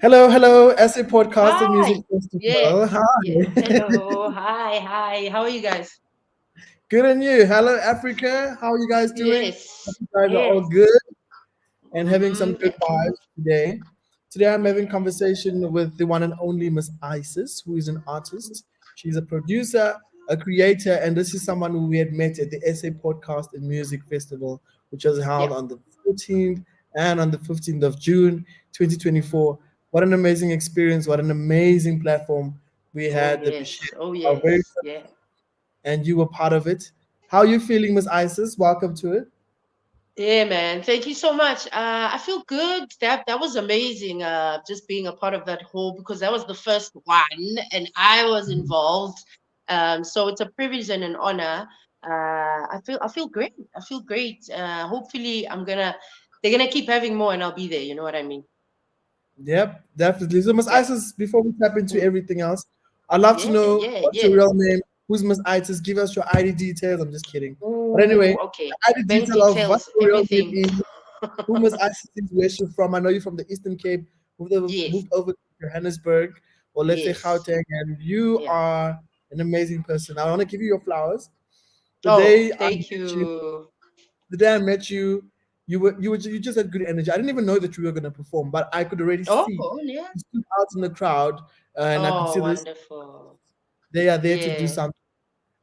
Hello, hello, SA Podcast and Music Hi. Festival. Yes. Yes. Hi. Hello. Hi. Hi. How are you guys? Good on you. Hello, Africa. How are you guys doing? Hope Yes. you guys are all Yes. good and having some Mm, good vibes today. Today, I'm having yeah. conversation with the one and only Miss Isis, who is an artist. She's a producer, a creator, and this is someone who we had met at the SA Podcast and Music Festival, which was held Yeah. on the 14th and on the 15th of June, 2024. What an amazing experience! What an amazing platform we Oh had that we shared yes. Oh our very yes. Yeah. and you were part of it. How are you feeling, Miss Isis? Welcome to it. Yeah, man. Thank you so much. I feel good. That was amazing. Just being a part of that whole because that was the first one, and I was involved. So it's a privilege and an honor. I feel great. I feel great. Hopefully, they're gonna keep having more, and I'll be there. You know what I mean? Yep, definitely. So, Miss Yeah. Isis, before we tap into Mm. everything else, I'd love to Yeah. know Yeah. what's your Yeah. real name? Who's Miss Isis? Give us your ID details. I'm just kidding. But anyway, Ooh, okay. the ID Bank detail of what details, your real name everything. is, who Miss Isis is, where she's from. I know you're from the Eastern Cape, Yes, moved over to Johannesburg, or let's say yes, Gauteng, and you yeah. are an amazing person. I want to give you your flowers. The Oh, day I thank met you, you. the day I met you, you just had good energy. I didn't even know that you were gonna perform, but I could already see Oh, yeah. you stood out in the crowd, and I could Oh, see this. wonderful. They are there to do Yeah, something.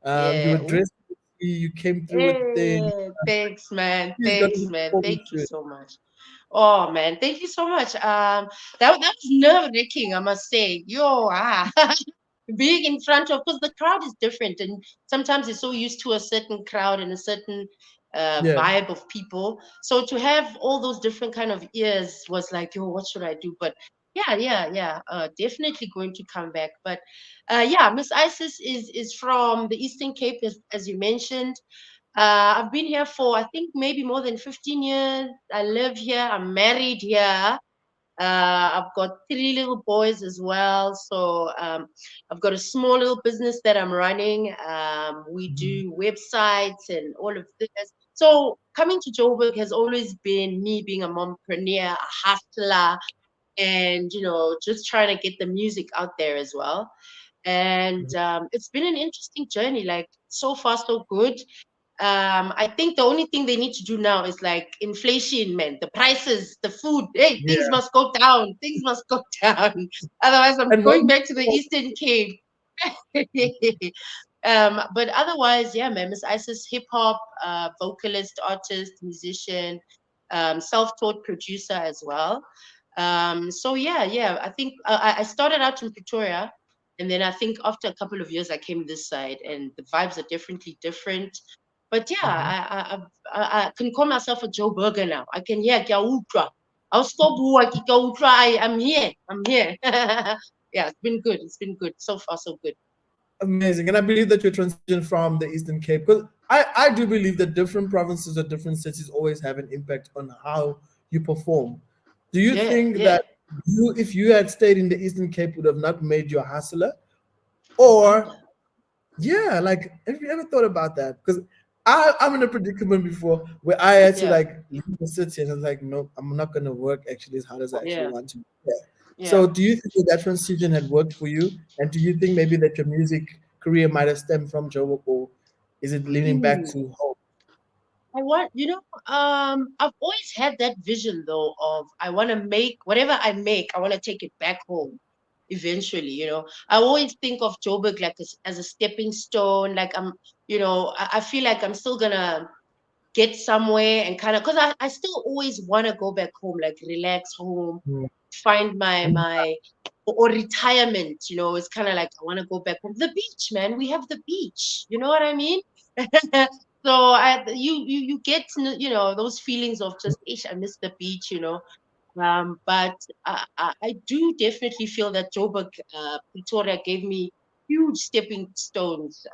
You were yeah. Ooh. dressed. You came through with the thing. Hey, thanks, man. She's gonna Thanks, be man. performing Thank you soon. so much. Oh, man. Thank you so much. That was nerve-wracking, I must say. Being in front of, because the crowd is different, and sometimes you're so used to a certain crowd and a certain Yeah. vibe of people. So to have all those different kind of ears was like, yo, what should I do? But yeah, definitely going to come back. But yeah, Miss Isis is from the Eastern Cape, as you mentioned. I've been here for I think maybe more than 15 years. I live here. I'm married here. I've got three little boys as well. So I've got a small little business that I'm running. We Mhm. do websites and all of this. So coming to Joburg has always been me being a mompreneur, a hustler, and just trying to get the music out there as well. And it's been an interesting journey. Like so far, so good. I think the only thing they need to do now is like inflation, man. The prices, the food. Hey, things Yeah. must go down. Things must go down. Otherwise, I'm And going back to the Eastern Cape. But otherwise, yeah, man. Miss Isis, hip hop, vocalist, artist, musician, self-taught producer as well. So yeah. I think I started out in Pretoria, and then I think after a couple of years, I came this side, and the vibes are definitely different. But yeah, Mhm. I can call myself a Joe Burger now. I can hear Kya Utra. I'll stop work. I'm here. I'm here. Yeah, it's been good. It's been good. So far, so good. Amazing. And I believe that your transition from the Eastern Cape, because I do believe that different provinces or different cities always have an impact on how you perform. Do you Yeah, think yeah. that if you had stayed in the Eastern Cape, would have not made you a hustler? I Or, wonder. yeah, like, have you ever thought about that? Because I'm in a predicament before where I had to Yeah, like leave the city and I was like, no, I'm not going to work actually as hard as I actually yeah, want to. Yeah. yeah. So, do you think that that transition had worked for you? And do you think maybe that your music career might have stemmed from Joburg, or is it leaning back Ooh. to home? I want, I've always had that vision though of I want to make whatever I make, I want to take it back home eventually, I always think of Joburg like as a stepping stone. Like I feel like I'm still gonna get somewhere and kind of, because I still always want to go back home, like relax home, Mm. find my or retirement, it's kind of like I want to go back home. The beach, man, we have the beach, you know what I mean? So you get those feelings of just, ish, I miss the beach, but I do definitely feel that Joburg, Pretoria gave me huge stepping stones,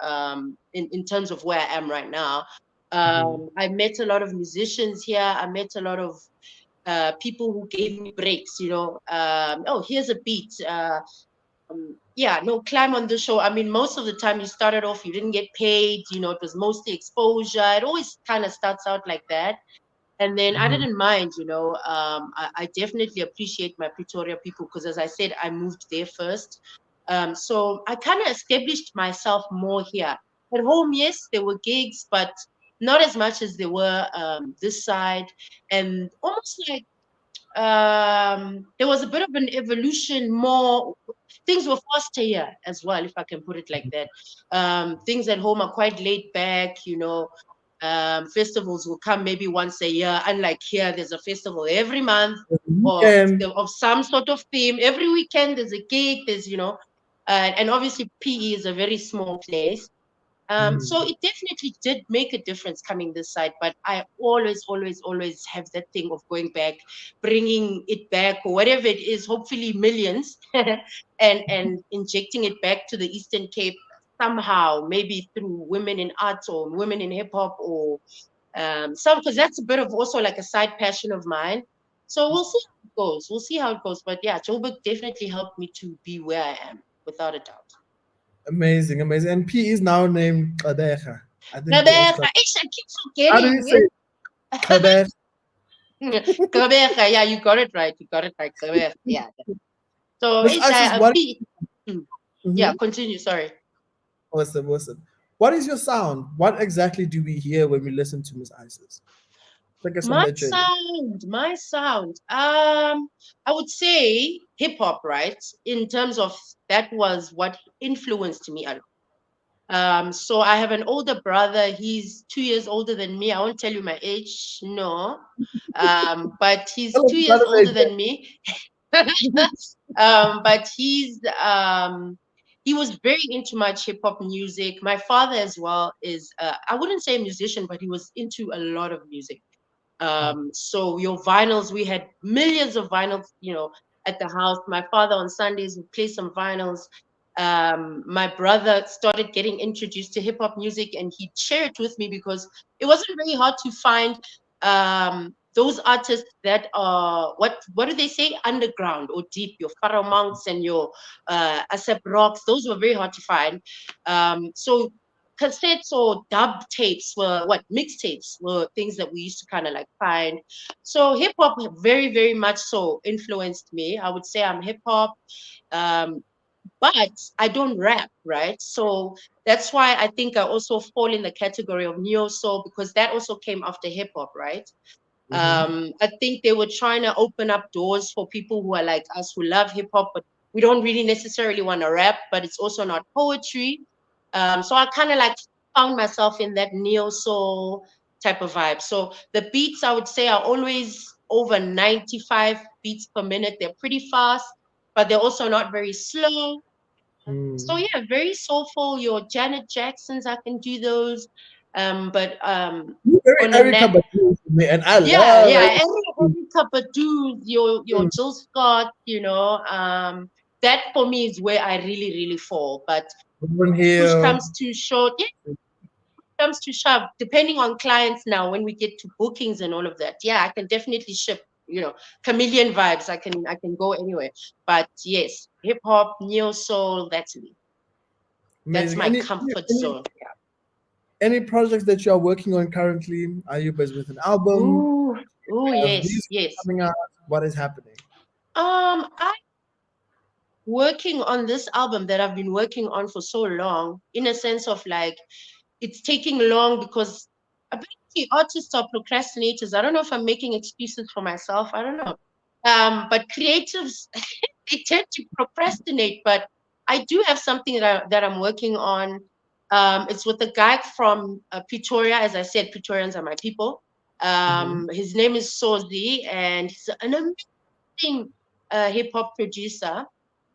in terms of where I am right now. Mhm. I met a lot of musicians here. I met a lot of people who gave me breaks, oh, here's a beat. Yeah, no, climb on the show. I mean, most of the time you started off, you didn't get paid, it was mostly exposure. It always kind of starts out like that. And then I Mhm. didn't mind, I definitely appreciate my Pretoria people because, as I said, I moved there first. So I kind of established myself more here. At home, yes, there were gigs, but not as much as there were this side. And almost like there was a bit of an evolution more. Things were faster here as well, if I can put it like that. Things at home are quite laid back, festivals will come maybe once a year, unlike here there's a festival every month, or Weekend. of some sort of theme. Every weekend there's a gig, there's and obviously PE is a very small place. Mhm. So it definitely did make a difference coming this side, but I always, always, always have that thing of going back, bringing it back, or whatever it is, hopefully millions, and injecting it back to the Eastern Cape somehow, maybe through women in arts or women in hip hop or some, because that's a bit of also like a side passion of mine. So we'll see how it goes. We'll see how it goes. But yeah, Joburg definitely helped me to be where I am, without a doubt. Amazing, amazing. And P is now named Kadeja. I think he also. Gqeberha. Ish, I keep How do you forgetting. say Kadeja? Gqeberha. Yeah, you got it right. You got it right. Gqeberha. Yeah. So Miss it's Isis, a what? P. Yeah, Mhm. continue. Sorry. Awesome, awesome. What is your sound? What exactly do we hear when we listen to Miss Isis? Take us on My that journey. sound, my sound. I would say hip hop, right? In terms of that was what influenced me a lot. So I have an older brother. He's 2 years older than me. I won't tell you my age, no. But he's Tell us two about years older it. than me. But he was very into much hip hop music. My father as well is I wouldn't say a musician, but he was into a lot of music. So your vinyls, we had millions of vinyls, at the house. My father on Sundays would play some vinyls. My brother started getting introduced to hip hop music, and he'd share it with me because it wasn't very hard to find those artists that are what do they say, underground or deep. Your Pharaoh Monks and your Asap Rocks, those were very hard to find. So cassettes or dub tapes were what mixtapes were things that we used to kind of like find. So hip hop very, very much so influenced me. I would say I'm hip hop. Um, but I don't rap, right? So that's why I think I also fall in the category of neo soul because that also came after hip hop, right? Mhm. I think they were trying to open up doors for people who are like us who love hip hop, but we don't really necessarily want to rap, but it's also not poetry. So I kind of like found myself in that neo soul type of vibe. So the beats I would say are always over 95 beats per minute. They're pretty fast, but they're also not very slow. So Mm. yeah, very soulful. Your Janet Jacksons, I can do those. But You're very on a Erica nat Badu for me, and I yeah, love yeah, Erica Badu. every couple do your Mm. Jill Scott, that for me is where I really, really fall. But Lauren push Hill. comes too short, yeah, comes to shove, depending on clients now, when we get to bookings and all of that, yeah, I can definitely ship, chameleon vibes. I can go anywhere. But yes, hip hop, neo soul, that's me. That's Amazing. my Any, comfort any zone. any projects that you are working on currently? Are you busy with an album? Ooh, ooh, Have yes, music yes. coming out? What is happening? I working on this album that I've been working on for so long, in a sense of like it's taking long because apparently artists are procrastinators. I don't know if I'm making excuses for myself. I don't know. But creatives they tend to procrastinate. But I do have something that I'm working on. It's with a guy from Pretoria. As I said, Pretorians are my people. Mm-hmm. His name is Sozi, and he's an amazing hip hop producer.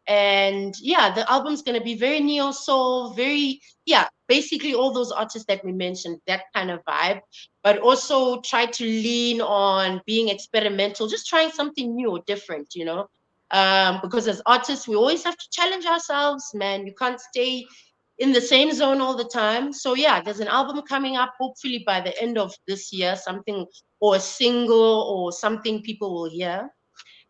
And yeah, the album's going to be very neo soul, very, yeah, basically all those artists that we mentioned, that kind of vibe, but also try to lean on being experimental, just trying something new or different, because as artists we always have to challenge ourselves, man. You can't stay in the same zone all the time. So yeah, there's an album coming up hopefully by the end of this year, something, or a single or something people will hear.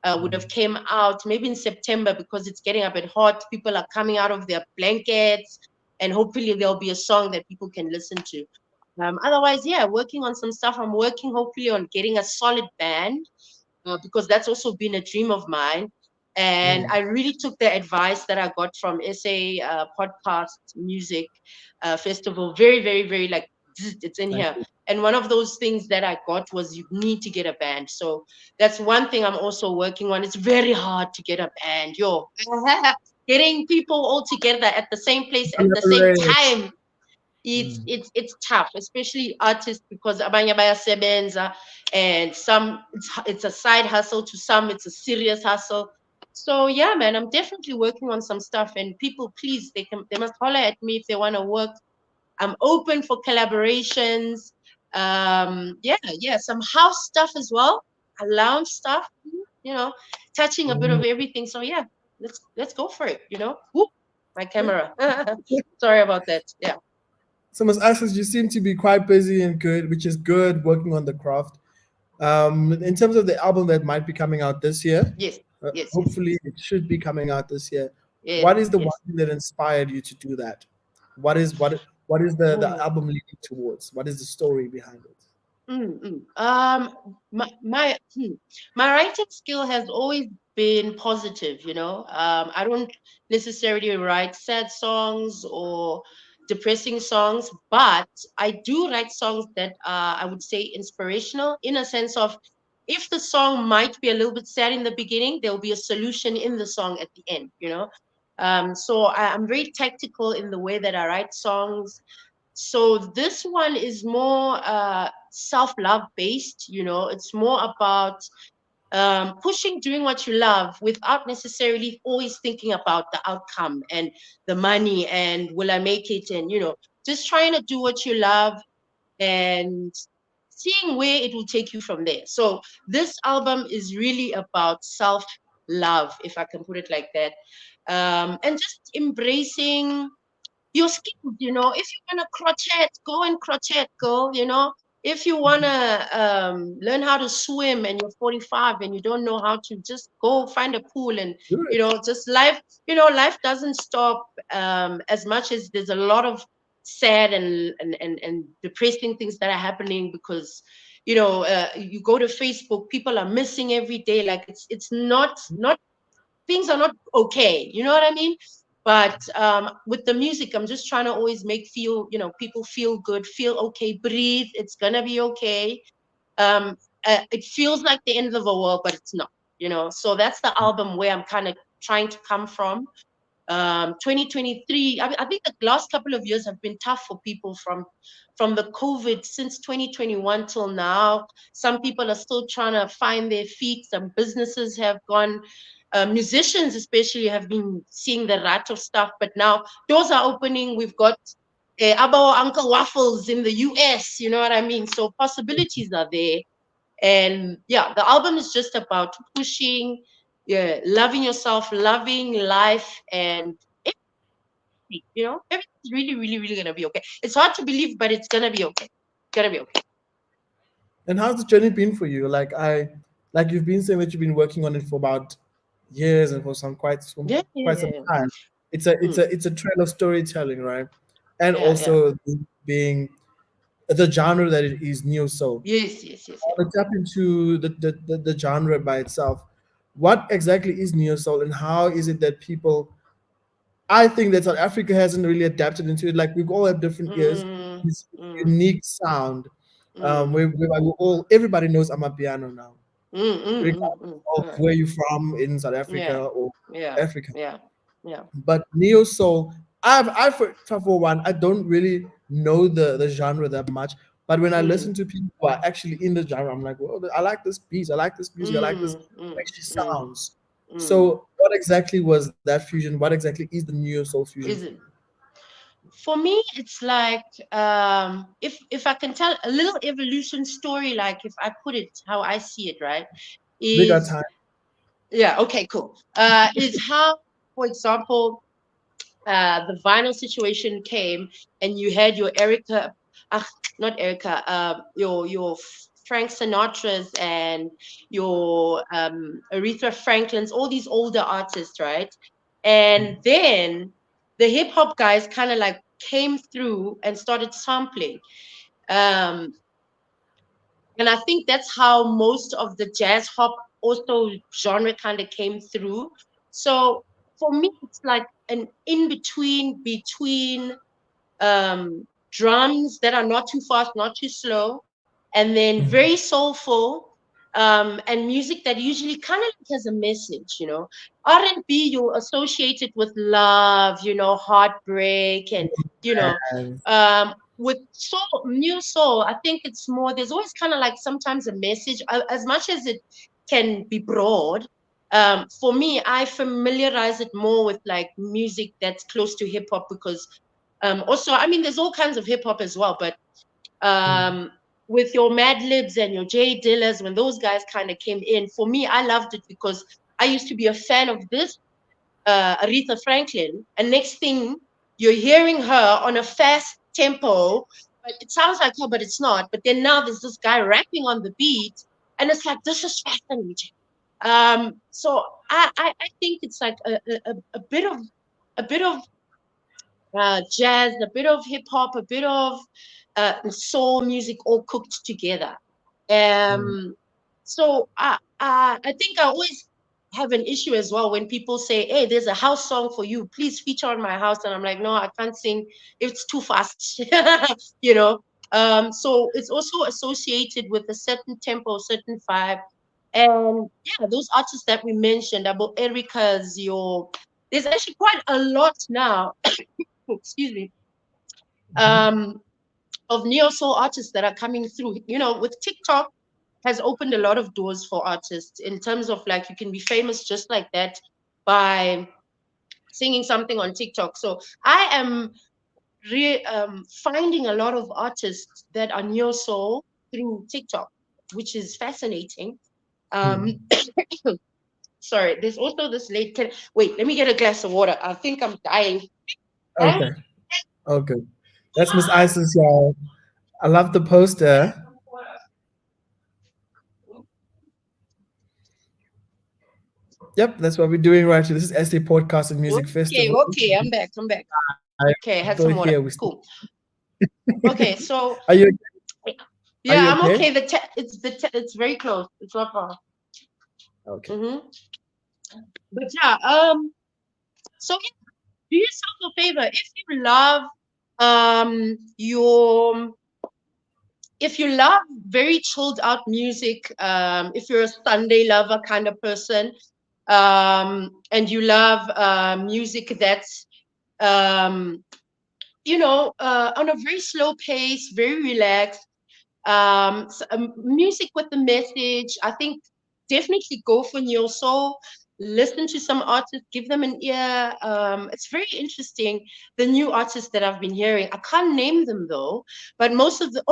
Would have came out maybe in September because it's getting a bit hot. People are coming out of their blankets, and hopefully there'll be a song that people can listen to. Otherwise, yeah, working on some stuff. I'm working hopefully on getting a solid band, because that's also been a dream of mine. And Mm. I really took the advice that I got from SA Podcast Music Festival very, very, very like, it's in Thank here. you. And one of those things that I got was you need to get a band. So that's one thing I'm also working on. It's very hard to get a band. Yo, getting people all together at the same place at the same Collaborate. time, it's Mm. it's it's tough, especially artists, because abanye bayasebenza, and some it's a side hustle, to some it's a serious hustle. So yeah, man, I'm definitely working on some stuff, and people, please, they must holler at me if they want to work. I'm open for collaborations. Yeah, yeah, some house stuff as well, a lounge stuff, you know, touching a bit Mm. of everything. So yeah, let's go for it. Whoop, my camera. Sorry about that. Yeah. So, Ms. Access, you seem to be quite busy and good, which is good, working on the craft. In terms of the album that might be coming out this year, Yes, yes, yes, hopefully it should be coming out this year. yes, What is the one yes. thing that inspired you to do that? What is the Oh, album leading towards? What is the story behind it? my writing skill has always been positive. I don't necessarily write sad songs or depressing songs, but I do write songs that I would say inspirational, in a sense of, if the song might be a little bit sad in the beginning, there will be a solution in the song at the end. So I'm very tactical in the way that I write songs. So this one is more self-love based. It's more about pushing, doing what you love without necessarily always thinking about the outcome and the money and will I make it, and just trying to do what you love and seeing where it will take you from there. So this album is really about self-love, if I can put it like that, and just embracing your skills. If you want to crochet, go and crochet, girl. If you want to learn how to swim and you're 45 and you don't know how to, just go find a pool. And Do it. just life doesn't stop. As much as there's a lot of sad and depressing things that are happening, because you go to Facebook, people are missing every day. Like, it's not things are not okay. You know what I mean? But with the music, I'm just trying to always make people feel good, feel okay, breathe. It's gonna be okay. Um, it feels like the end of the world, but it's not. So that's the album where I'm kind of trying to come from. 2023, I think the last couple of years have been tough for people, from the COVID, since 2021 till now. Some people are still trying to find their feet. Some businesses have gone, musicians especially have been seeing the rat of stuff, but now doors are opening. We've got Abo Uncle Waffles in the US, you know what I mean? So possibilities are there. And yeah, the album is just about pushing, yeah, loving yourself, loving life, and everything's really, really, really gonna be okay. It's hard to believe, but it's gonna be okay. It's gonna be okay. And how's the journey been for you? Like you've been saying that you've been working on it for about years and for Yeah, quite yeah, some yeah. time. Mm, It's a trail of storytelling, right? And yeah, yeah. also being the genre that it is, neo soul. Yes, yes, yes, I yes. want to tap into the genre by itself. What exactly is neo soul, and how is it that people? I think that South Africa hasn't really adapted into it. Like, we all have different ears, Mm, this mm, unique sound. mm, Where we all everybody knows I'm a piano now, regardless of yeah, where you're from in South Africa yeah, or yeah, Africa. yeah, yeah. But neo soul, for one, I don't really know the genre that much. But when I Mm, listen to people who are actually in the genre, I'm like, well, I like this beat, I like this music, I like this actually mm, sounds. mm. So, what exactly was that fusion? What exactly is the neo soul fusion for Is you? it? For me, it's like, if I can tell a little evolution story, like if I put it how I see it, right, We got is, time. yeah, okay, cool. Is how, for example, the vinyl situation came, and you had your Erica, not Erica, your Frank Sinatra's and your Aretha Franklin's, all these older artists, right? And then the hip hop guys kind of like came through and started sampling. Um, and I think that's how most of the jazz hop also genre kind of came through. So for me, it's like an in between drums that are not too fast, not too slow, and then very soulful, and music that usually kind of has a message. R&B you associate it with love, heartbreak, and you know, And with soul, new soul, I think it's more. There's always kind of like sometimes a message, as much as it can be broad. For me, I familiarize it more with like music that's close to hip hop because also, I mean, there's all kinds of hip hop as well, but um, with your Mad Libs and your Jay Dillas, when those guys kind of came in, for me, I loved it because I used to be a fan of this Aretha Franklin, and next thing you're hearing her on a fast tempo, but it sounds like her, but it's not. But then now there's this guy rapping on the beat, and it's like this is fascinating. So I think it's like a bit of jazz, a bit of hip hop, a bit of soul music, all cooked together. Um, so I think I always have an issue as well when people say, "Hey, there's a house song for you. Please feature on my house," and I'm like, "No, I can't sing. It's too fast." you know. So it's also associated with a certain tempo, certain vibe, and yeah, those artists that we mentioned about Erica's, there's actually quite a lot now. Excuse me, um, of neo soul artists that are coming through. With TikTok has opened a lot of doors for artists in terms of like you can be famous just like that by singing something on TikTok. So I am finding a lot of artists that are neo soul through TikTok, which is fascinating. Um, sorry, there's also this late. Wait, let me get a glass of water. I think I'm dying. okay, okay. That's Miss Isis, y'all. I love the poster. Yep, that's what we're doing right here. This is SA Podcast and Music Okay, Festival. okay, I'm back. Okay, I had So some water. here we Cool. Okay, so Are you yeah, I'm okay? okay. It's very close. It's not far. Okay. But yeah, so do yourself a favor if you love your if you love very chilled out music, if you're a Sunday lover kind of person, and you love music that's on a very slow pace, very relaxed, music with the message. I think definitely go for neo soul. Listen to some artists, give them an ear. It's very interesting. The new artists that I've been hearing, I can't name them though, but most of the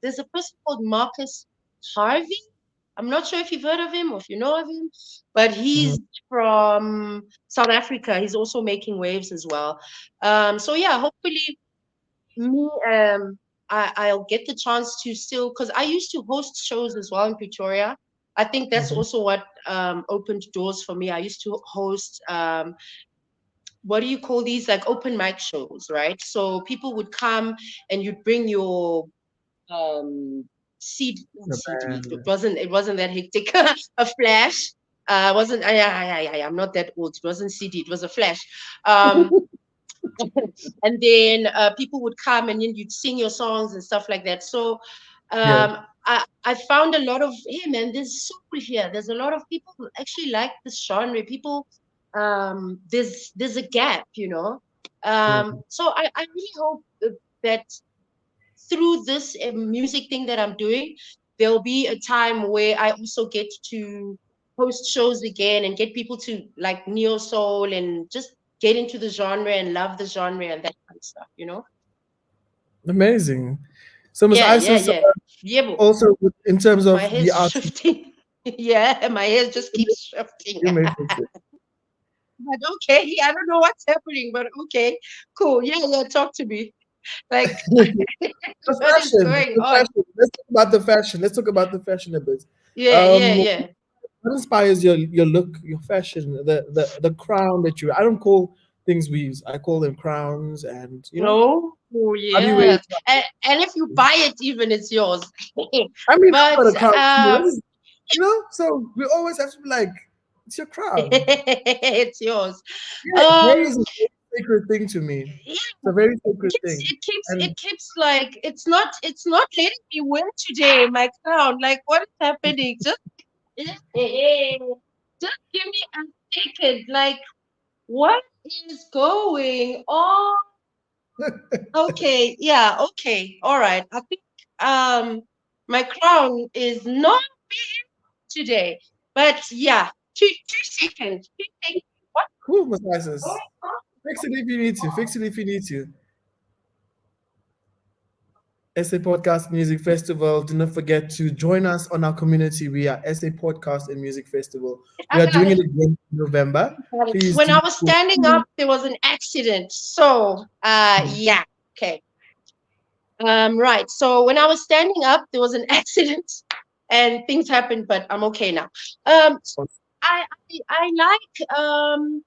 there's a person called Marcus Harvey. I'm not sure if you've heard of him or if you know of him, but he's from South Africa. He's also making waves as well. So yeah, hopefully me I'll get the chance to still, because I used to host shows as well in Pretoria. I think that's also what opened doors for me. I used to host what do you call these, like open mic shows, right? So people would come and you'd bring your CD, not CD. It wasn't that hectic. A flash. Wasn't I'm not that old. It wasn't CD. It was a flash. And then people would come and then you'd sing your songs and stuff like that. So Yeah. I found a lot of, hey man, there's soul here. There's a lot of people who actually like this genre. People, there's a gap, So I really hope that through this music thing that I'm doing, there'll be a time where I also get to host shows again and get people to like neo soul and just get into the genre and love the genre and that kind of stuff. Amazing. So Miss Yeah, yeah, Isis, yeah. Yeah, bro. also in terms My of the hair's art, shifting. Yeah, my hair just keeps shifting. you may fix it. But okay, I don't know what's happening, but okay, cool. Yeah, yeah, talk to me. Like, The what is fashion, going the on? fashion. Let's talk about the fashion. Let's talk about the fashion a bit. Yeah, yeah, Um, yeah. what inspires your look, your fashion, the crown that you? I don't call things weaves. I call them crowns, and No. Oh, I'll be waiting. yes. And if you buy it, even it's yours. I mean, I've But got a crown. So we always have to be like, it's your crown. it's yours. Yeah, hair Um, is a very sacred thing to me. yeah, It's a very sacred thing. it And keeps like it's not letting me win today. My crown, like what is happening? Just just give me a second. Like what is going on? Okay, yeah, okay, all right. I think my crown is not today, but yeah, two seconds, 2 seconds. What? cool, Messias. Fix it if you need to. Fix it if you need to. SA Podcast Music Festival. Do not forget to join us on our community. We are SA Podcast and Music Festival. We I are got doing it. it again in November. Got it. Please When do. I was standing up, there was an accident. So, yeah, okay. Right. So when I was standing up, there was an accident, and things happened, but I'm okay now. Um, I like um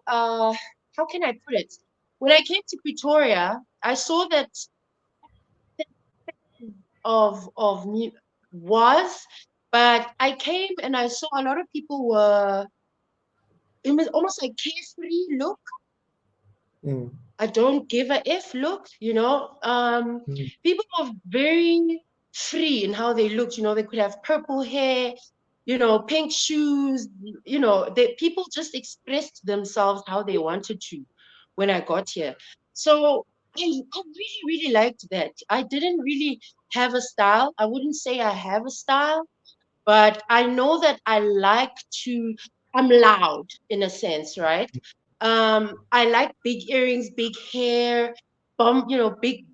uh how can I put it? When I came to Pretoria, I saw that of me was, but I came and I saw a lot of people were it was almost like carefree look. Mm, I don't give a F look, you know. mm. People were very free in how they looked, you know, they could have purple hair, you know, pink shoes, you know, people just expressed themselves how they wanted to when I got here. So I really, really liked that. I didn't really have a style. I wouldn't say I have a style, but I know that I like to, I'm loud in a sense, right? I like big earrings, big hair, you know, big,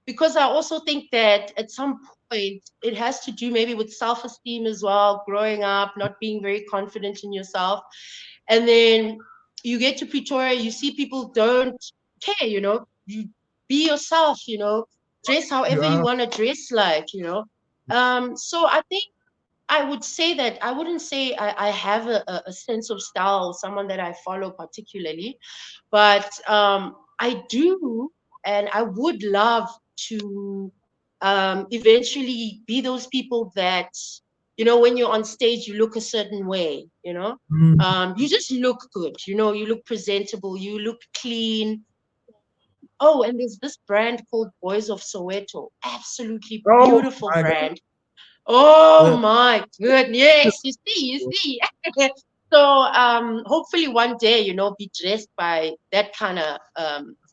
because I also think that at some point it has to do maybe with self-esteem as well, growing up, not being very confident in yourself. And then you get to Pretoria, you see people don't care, you know, you be yourself, you know, dress however you Yeah. want to dress like, you know. So I think I would say that I wouldn't say I have a sense of style, someone that I follow particularly, but I do, and I would love to eventually be those people that, you know, when you're on stage, you look a certain way, you know. Mm. You just look good, you know, you look presentable, you look clean. Oh, and there's this brand called Boys of Soweto. Absolutely Oh beautiful my God. brand. Oh The, my goodness. Yes, you see. So hopefully one day, you know, be dressed by that kind of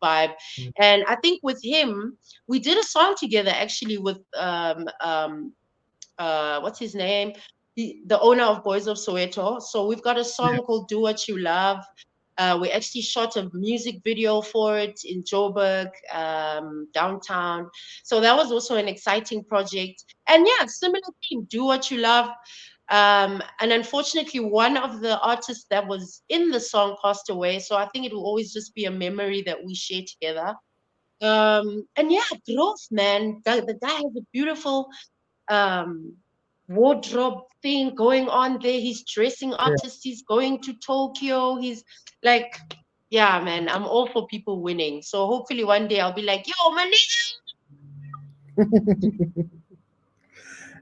vibe. And I think with him, we did a song together actually with what's his name? The owner of Boys of Soweto. So we've got a yeah. song called Do What You Love. We actually shot a music video for it in Joburg, downtown. So that was also an exciting project. And yeah, similar theme, do what you love. And unfortunately, one of the artists that was in the song passed away. So I think it will always just be a memory that we share together. And yeah, growth, man. The guy has a beautiful um, wardrobe thing going on there. He's dressing Yeah. artists. He's going to Tokyo. He's like, yeah, man, I'm all for people winning. So hopefully one day I'll be like, yo, my nigga.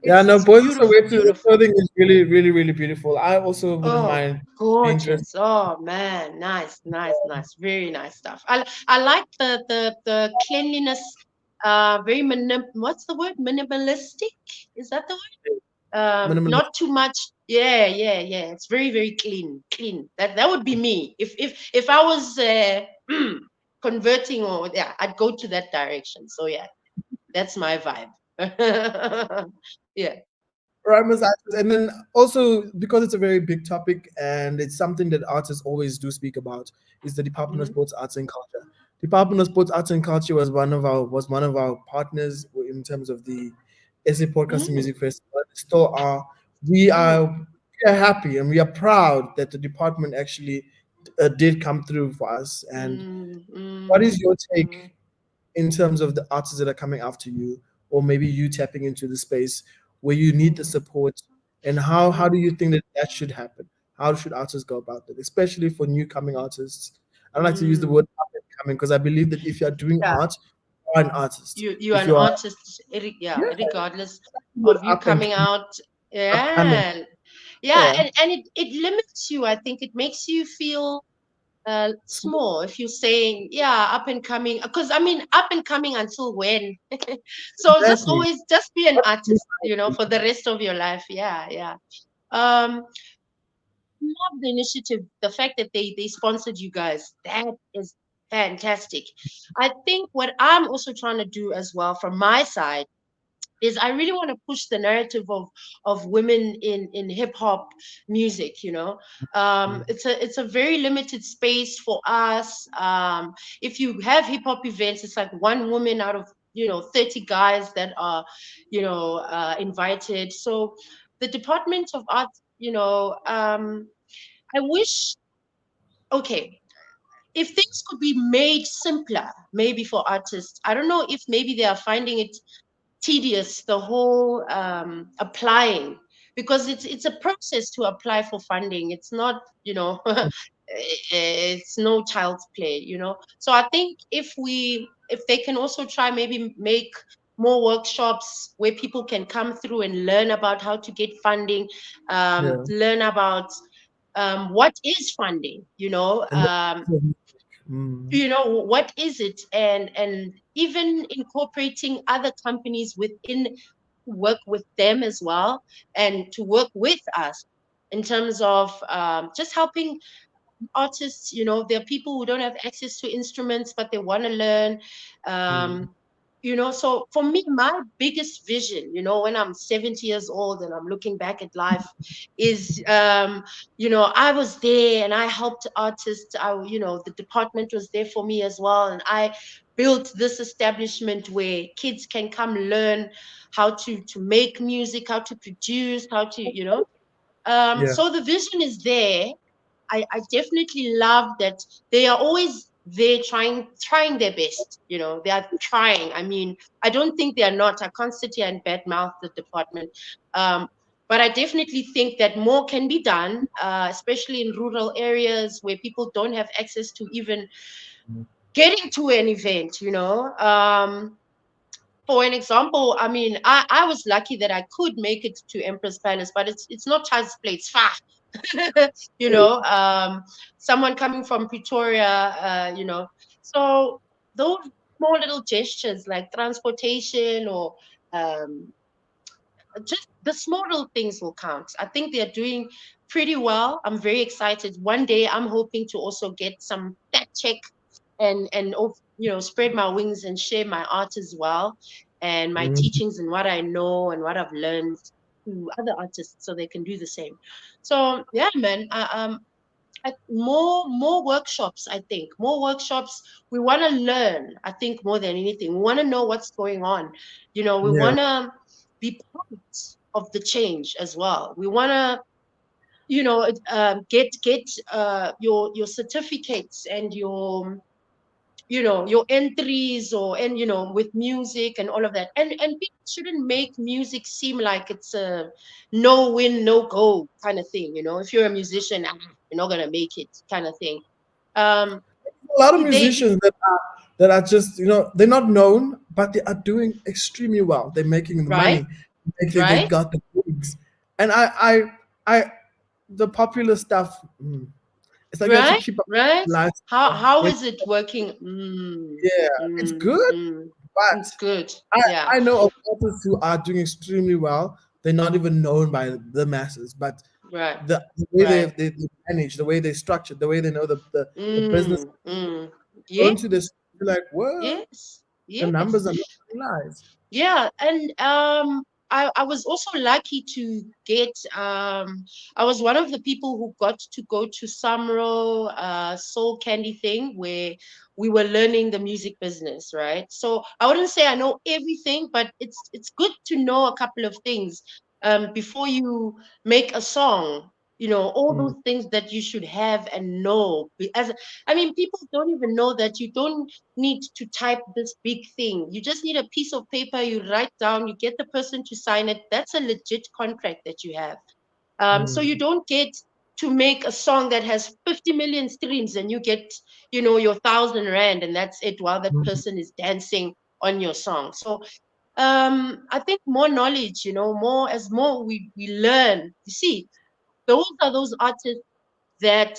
Yeah, no, It's Boys of beautiful, Soweto beautiful. clothing is really, really, really beautiful. I also wouldn't Oh, mind being dressed. gorgeous. Oh man, nice, nice, nice. Very nice stuff. I like the cleanliness, very what's the word? Minimalistic? Is that the word? Minimum. Not too much. Yeah, yeah, yeah. It's very, very clean. Clean. That would be me. If I was converting, or yeah, I'd go to that direction. So yeah, that's my vibe. Yeah. Rhymes artists. And then also because it's a very big topic and it's something that artists always do speak about is the Department of Hmm. Sports Arts and Culture. Department of Sports Arts and Culture was one of our partners in terms of the SA Podcast and Mm, Music Festival. They still are. We mm, are we are happy and we are proud that the department actually did come through for us. And mm, what mm, is your mm, take in terms of the artists that are coming after you, or maybe you tapping into the space where you need the mm, support, and how do mm, you think that should happen? How should artists go about that, especially for new coming artists? I don't like to use the mm. word up and coming, because I believe that if you're doing Yeah. art, you are an artist. You are If an you are, artist, yeah, regardless you're of you up and coming coming, out. upcoming. Yeah. Yeah, Yeah, and it limits you. I think it makes you feel small if you're saying, yeah, up and coming. Because I mean, up and coming until when? So exactly. just be an artist, for the rest of your life. Yeah, yeah. Love the initiative. The fact that they sponsored you guys, that is fantastic. I think what I'm also trying to do as well from my side is I really want to push the narrative of women in hip hop music. It's a very limited space for us. If you have hip hop events, it's like one woman out of 30 guys that are invited. So the Department of Art, I wish, okay, if things could be made simpler, maybe for artists. I don't know if maybe they are finding it tedious, the whole applying, because it's a process to apply for funding. It's not, it's no child's play. So I think if they can also try, maybe make more workshops where people can come through and learn about how to get funding, Yeah, learn about what is funding, and mm, what is it, and even incorporating other companies within to work with them as well, and to work with us in terms of just helping artists. There are people who don't have access to instruments but they want to learn. mm, um, so for me, my biggest vision, when I'm 70 years old and I'm looking back at life, is I was there and I helped artists. The department was there for me as well, and I built this establishment where kids can come learn how to make music, how to produce, how to yeah, so the vision is there. I definitely love that they are always there trying their best. They are trying. I mean, I don't think they are not. I can't sit here and badmouth the department. Um, but I definitely think that more can be done, especially in rural areas where people don't have access to even getting to an event. For an example, I mean, I was lucky that I could make it to Empress Palace, but it's not child's play. It's far. you know, um, Someone coming from Pretoria, So those small little gestures like transportation or um, just the small little things will count. I think they're doing pretty well. I'm very excited. One day I'm hoping to also get some fact check and spread my wings and share my art as well, and my mm, teachings and what I know and what I've learned to other artists so they can do the same. So yeah, man. More workshops. I think more workshops. We want to learn. I think more than anything, we want to know what's going on. We yeah, want to be part of the change as well. We want to get your certificates and your entries, with music and all of that. And people shouldn't make music seem like it's a no win no go kind of thing. If you're a musician, you're not gonna make it kind of thing. um a lot of they musicians that are just, they're not known, but they are doing extremely well. They're making the Right, money. They right, got the gigs, and I the popular stuff. It's like you have to right, keep up right. with the lifestyle. How You have is it working? yeah, it's good, It's but good. I Yeah. I know of artists who are doing extremely well. They're not even known by the masses, but Right, the way right. they manage, the way they structure, the way they know the business Yeah, going to this, you're like, what? yes, The yes. numbers are not lies. Yeah, and I was also lucky to get I was one of the people who got to go to Samro Soul Candy thing where we were learning the music business, right? So I wouldn't say I know everything, but it's good to know a couple of things before you make a song. All Mm, those things that you should have and know. As I mean, people don't even know that you don't need to type this big thing. You just need a piece of paper, you write down, you get the person to sign it. That's a legit contract that you have. So you mm, don't get to make a song that has 50 million streams and you get, your 1,000 rand and that's it while that Mhm. person is dancing on your song. So I think more knowledge, more we learn. You see, those are those artists that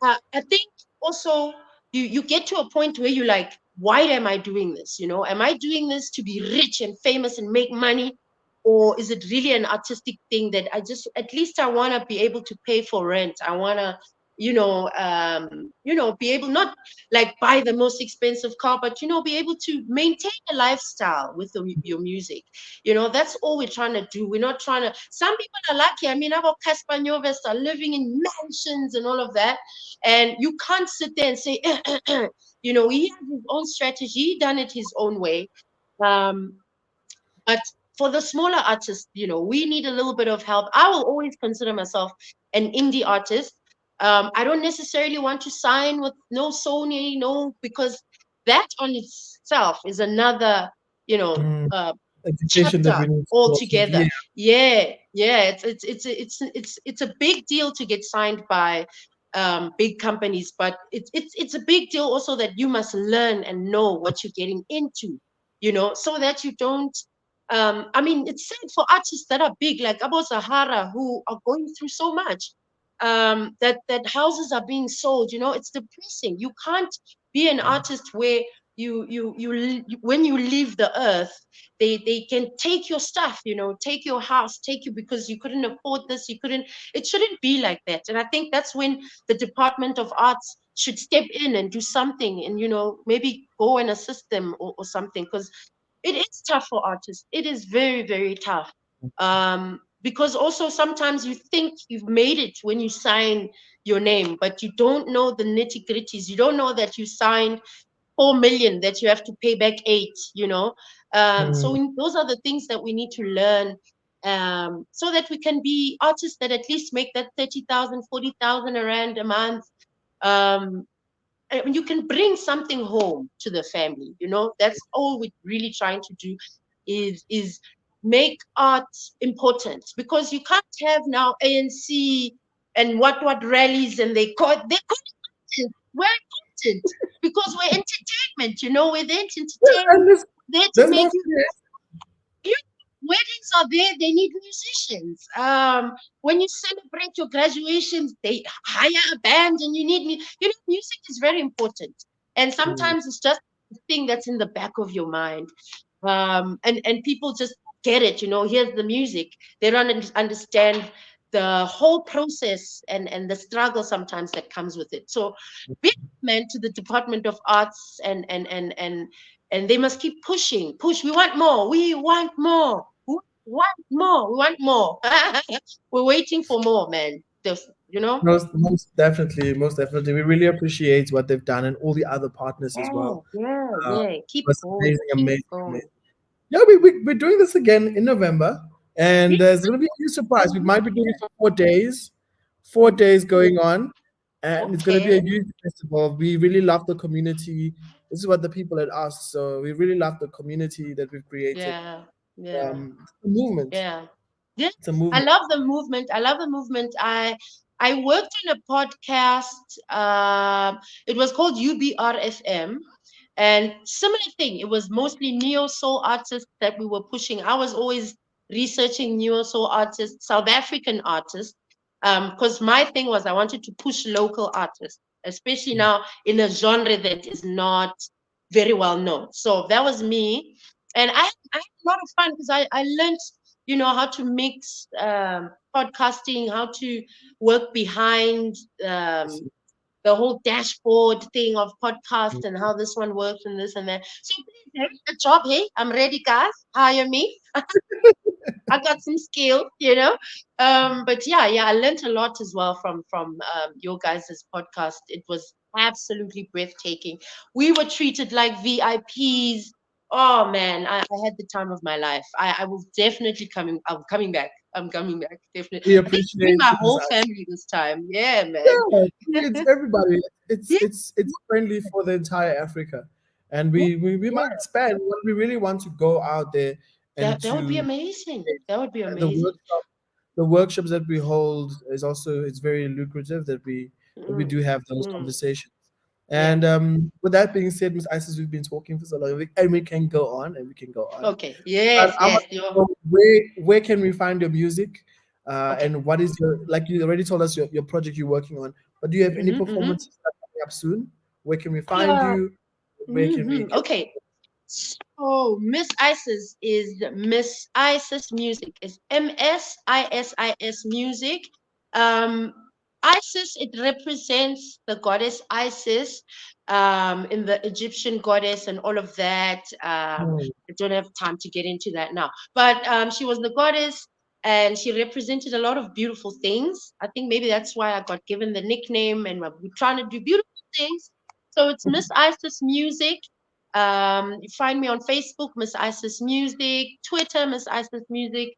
I think also you get to a point where you're like, why am I doing this? Am I doing this to be rich and famous and make money? Or is it really an artistic thing that I just, at least I want to be able to pay for rent. I want to, be able, not like buy the most expensive car, but, be able to maintain a lifestyle with your music. That's all we're trying to do. We're not trying to, some people are lucky. I mean, I've got Casper Nyovest are living in mansions and all of that. And you can't sit there and say, he has his own strategy, he done it his own way. Um, but for the smaller artists, we need a little bit of help. I will always consider myself an indie artist. I don't necessarily want to sign with no Sony, no, because that on itself is another, you know, Mm. uh, Education that we chapter need to go through. altogether. Yeah. Yeah, yeah, it's a big deal to get signed by big companies, but it's a big deal also that you must learn and know what you're getting into, so that you don't. I mean, it's sad for artists that are big, like Abo Sahara, who are going through so much. That houses are being sold. It's depressing. You can't be an artist where when you leave the earth, they can take your stuff, take your house, take you because you couldn't afford this, you couldn't. It shouldn't be like that. And I think that's when the Department of Arts should step in and do something, and maybe go and assist them, or something, because it is tough for artists. It is very, very tough. Because also sometimes you think you've made it when you sign your name, but you don't know the nitty gritties. You don't know that you signed 4 million that you have to pay back 8. So Mm. those are the things that we need to learn, so that we can be artists that at least make that 30,000, 40,000 rand a month. Um, and you can bring something home to the family. That's all we're really trying to do, is make art important, because you can't have now ANC and what rallies, and they call it content. We're content because we're entertainment. We're there to entertain. And There to there's make no fear. you weddings are there, they need musicians. When you celebrate your graduations, they hire a band, and you need music is very important. And Mm. sometimes it's just the thing that's in the back of your mind. And people just get it. Here's the music. They don't understand the whole process, and the struggle sometimes that comes with it. So be meant to the Department of Arts, and they must keep push. We want more. We want more. We want more. We want more. We're waiting for more, man. Just, Most definitely. We really appreciate what they've done and all the other partners as Yeah, well. yeah, Uh, yeah. Keep was going. amazing, Keep amazing, amazing. going. Yeah, we're doing this again in November, and Yeah, there's going to be a new surprise. We might be doing it for 4 days, 4 days going on, and it's going to be a okay. youth festival. We really love the community. This is what the people had asked, so we really love the community that we've created. Yeah, yeah. It's a movement. Yeah. Yes, It's a I movement. love the movement. I love the movement. I worked on a podcast. It was called UBRFM, and similar thing. It was mostly neo soul artists that we were pushing. I was always researching neo soul artists, South African artists, because my thing was I wanted to push local artists, especially now in a genre that is not very well known. So that was me, and I had a lot of fun because I learned how to mix podcasting, how to work behind the whole dashboard thing of podcast, and how this one works and this and that. So please, hey, a job, hey, I'm ready, guys. Hire me. I got some skill. But yeah, I learned a lot as well from your guys' podcast. It was absolutely breathtaking. We were treated like VIPs. Oh man, I had the time of my life. I will definitely I'm coming back. I'm coming back, definitely. We I think bring appreciate my it. whole family this time. Yeah, man. Yeah, it's everybody. It's Yeah, it's it's friendly for the entire Africa, and yeah, we might yeah. expand. We really want to go out there and That would be to amazing. That would be the amazing. workshop. the workshops that we hold is also, it's very lucrative that we Mm, do have those mm, conversations. yeah. And with that being said, Miss Isis, we've been talking for so long, and we can go on and we can go on. Okay. But Yes, I want yes. to know where can we find your music, Okay. and what is your, like you already told us your project you're working on, but do you have any Mm-hmm, mm-hmm. performances that are coming up soon? Where can we find you? Where can we get? Okay. So Miss Isis is Miss Isis Music. It's MSISIS Music. Um, Isis, it represents the goddess Isis, in the Egyptian goddess and all of that. Hmm. I don't have time to get into that now, but she was the goddess and she represented a lot of beautiful things. I think maybe that's why I got given the nickname, and we're trying to do beautiful things. So it's Miss Isis Music. You find me on Facebook, Miss Isis Music, Twitter, Miss Isis Music,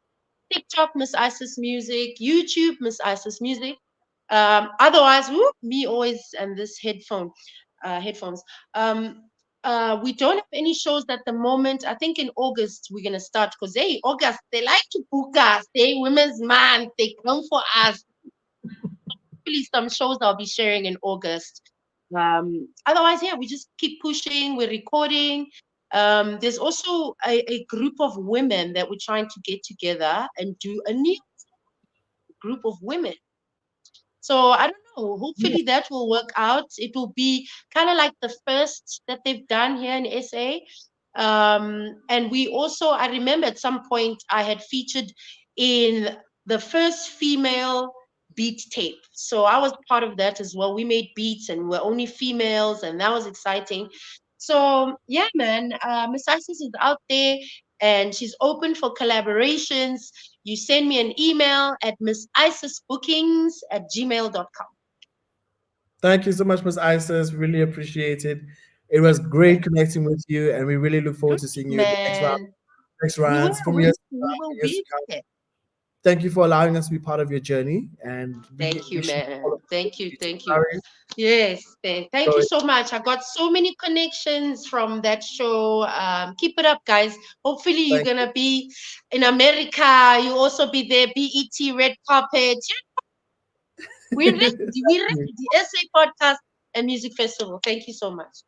TikTok, Miss Isis Music, YouTube, Miss Isis Music. Otherwise, whoop, me always and this headphones. We don't have any shows at the moment. I think in August we're gonna start because hey, August they like to book us. They Women's Month, they come for us. Hopefully, some shows I'll be sharing in August. Otherwise, yeah, we just keep pushing. We're recording. There's also a group of women that we're trying to get together and do a new group of women. So I don't know. Hopefully that will work out. It will be kind of like the first that they've done here in SA. And we also, I remember at some point I had featured in the first female beat tape. So I was part of that as well. We made beats and we're only females, and that was exciting. So yeah, man, Miss Isis is out there and she's open for collaborations. You send me an email at missisisbookings@gmail.com. Thank you so much, Miss Isis. Really appreciate it. It was great connecting with you, and we really look forward to seeing you in the next round, Man, next we will, rounds from we, years we will years to be come. there. Thank you for allowing us to be part of your journey, and we Thank you, wish you all man. of the Thank you, best. thank you. Sorry. Yes, thank you So so much. I got so many connections from that show. Keep it up, guys. Hopefully, you're thank gonna be in America. You also be there. BET red carpet. We're ready. We're you. ready. The SA podcast and music festival. Thank you so much.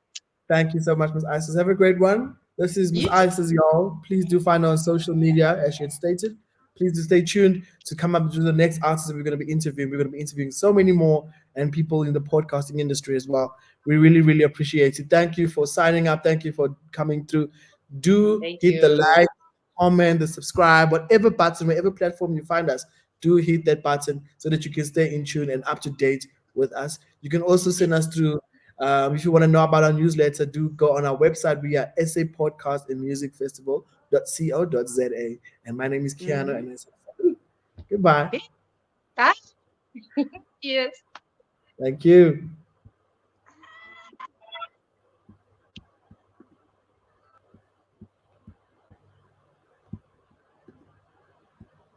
Thank you so much, Miss Isis. Have a great one. This is Miss You too. Isis, y'all. Please do find her on social media, as she had stated. Please do stay tuned to come up to the next artists that we're going to be interviewing. We're going to be interviewing so many more and people in the podcasting industry as well. We really, really appreciate it. Thank you for signing up. Thank you for coming through. Do Thank hit the you. like, comment, the subscribe, whatever button, whatever platform you find us, do hit that button so that you can stay in tune and up to date with us. You can also send us through, if you want to know about our newsletter, do go on our website. We are SA Podcast and Music Festival.co.za. And my name is Keanu, Mm-hmm. and I say goodbye. Okay. Bye. Yes. Thank you.